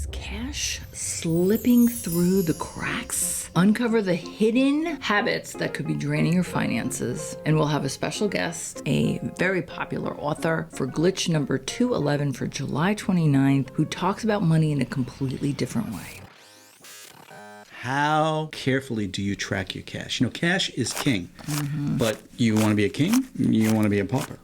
Is cash slipping through the cracks? Uncover the hidden habits that could be draining your finances. And we'll have a special guest, a very popular author for Glitch number 211 for July 29th, who talks about money in a completely different way. How carefully do you track your cash? You know, cash is king, but you want to be a king, you want to be a pauper.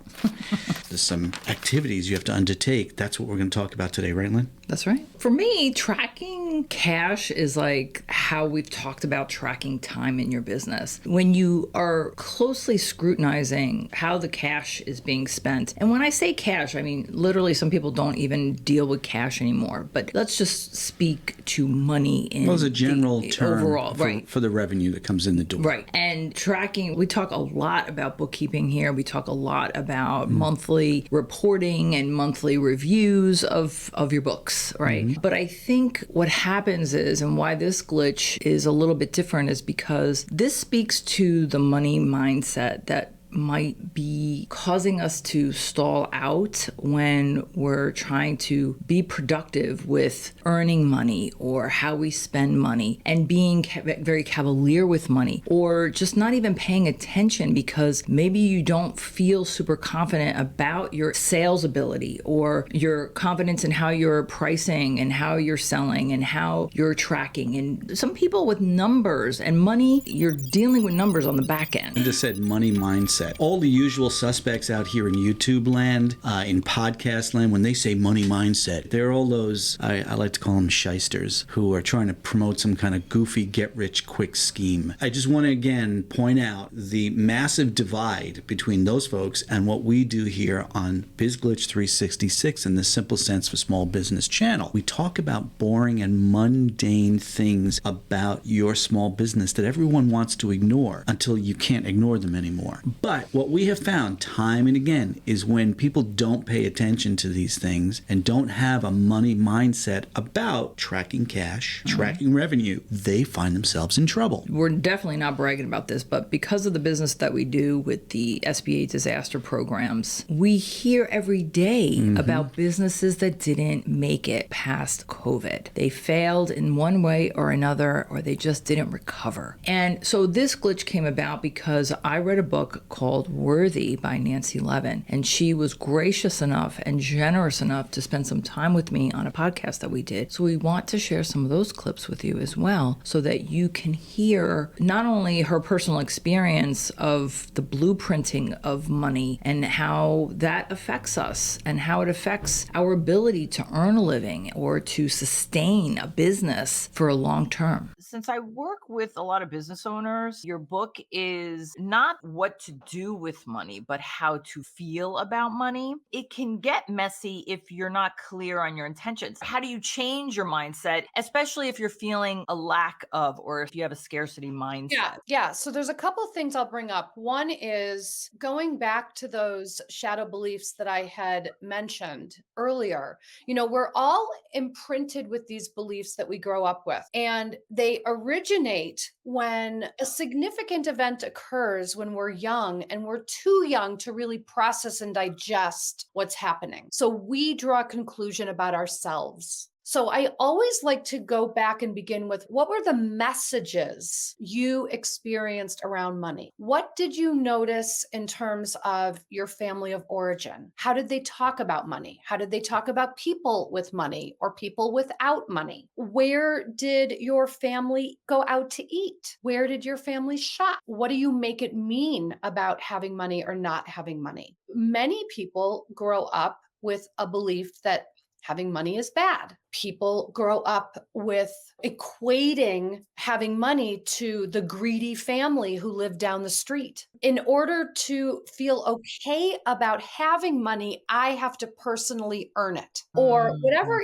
There's some activities you have to undertake. That's what we're going to talk about today, right, Lynn? That's right. For me, tracking cash is like how we've talked about tracking time in your business. When you are closely scrutinizing how the cash is being spent, and when I say cash, I mean literally some people don't even deal with cash anymore, but let's just speak to money in Well, it's a general term overall, for the revenue that comes in the door. Right. And tracking, we talk a lot about bookkeeping here. We talk a lot about monthly reporting and monthly reviews of your books. Right. But I think what happens is, and why this glitch is a little bit different, is because this speaks to the money mindset that might be causing us to stall out when we're trying to be productive with earning money or how we spend money, and being very cavalier with money, or just not even paying attention because maybe you don't feel super confident about your sales ability or your confidence in how you're pricing and how you're selling and how you're tracking. And some people with numbers and money, you're dealing with numbers on the back end. I just said money mindset. All the usual suspects out here in YouTube land, in podcast land, when they say money mindset, they're all those, I like to call them shysters, who are trying to promote some kind of goofy get-rich-quick scheme. I just want to again point out the massive divide between those folks and what we do here on BizGlitch 366 in the Simple Sense for Small Business channel. We talk about boring and mundane things about your small business that everyone wants to ignore until you can't ignore them anymore. But what we have found time and again is when people don't pay attention to these things and don't have a money mindset about tracking cash, tracking revenue, they find themselves in trouble. We're definitely not bragging about this, but because of the business that we do with the SBA disaster programs, we hear every day about businesses that didn't make it past COVID. They failed in one way or another, or they just didn't recover. And so this glitch came about because I read a book called Worthy by Nancy Levin, and she was gracious enough and generous enough to spend some time with me on a podcast that we did. So we want to share some of those clips with you as well, so that you can hear not only her personal experience of the blueprinting of money and how that affects us and how it affects our ability to earn a living or to sustain a business for a long term. Since I work with a lot of business owners, your book is not what to do with money, but how to feel about money. It can get messy if you're not clear on your intentions. How do you change your mindset, especially if you're feeling a lack of, or if you have a scarcity mindset? Yeah. So there's a couple of things I'll bring up. One is going back to those shadow beliefs that I had mentioned earlier. You know, we're all imprinted with these beliefs that we grow up with, and they originate when a significant event occurs when we're young and we're too young to really process and digest what's happening. So we draw a conclusion about ourselves. So I always like to go back and begin with, what were the messages you experienced around money? What did you notice in terms of your family of origin? How did they talk about money? How did they talk about people with money or people without money? Where did your family go out to eat? Where did your family shop? What do you make it mean about having money or not having money? Many people grow up with a belief that having money is bad. People grow up with equating having money to the greedy family who live down the street. In order to feel okay about having money, I have to personally earn it, or whatever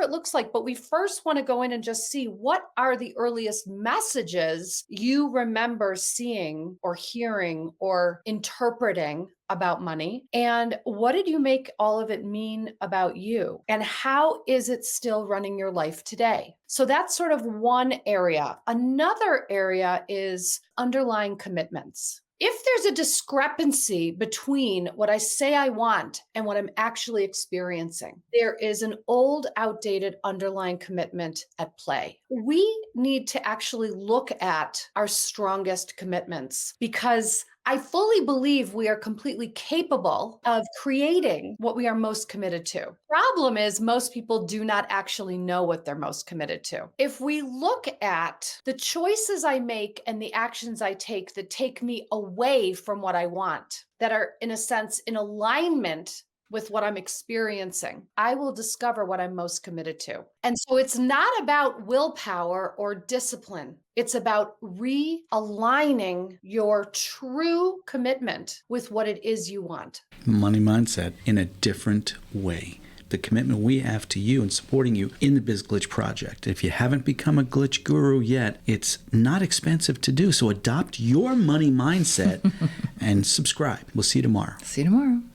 it looks like. But we first want to go in and just see, what are the earliest messages you remember seeing or hearing or interpreting about money, and what did you make all of it mean about you, and how is it still running your life today? So that's sort of one area. Another area is underlying commitments. If there's a discrepancy between what I say I want and what I'm actually experiencing, there is an old, outdated underlying commitment at play. We need to actually look at our strongest commitments, because I fully believe we are completely capable of creating what we are most committed to. Problem is, most people do not actually know what they're most committed to. If we look at the choices I make and the actions I take that take me away from what I want, that are in a sense in alignment with what I'm experiencing, I will discover what I'm most committed to. And so it's not about willpower or discipline. It's about realigning your true commitment with what it is you want. Money mindset in a different way. The commitment we have to you and supporting you in the Biz Glitch project. If you haven't become a glitch guru yet, it's not expensive to do. So adopt your money mindset and subscribe. We'll see you tomorrow. See you tomorrow.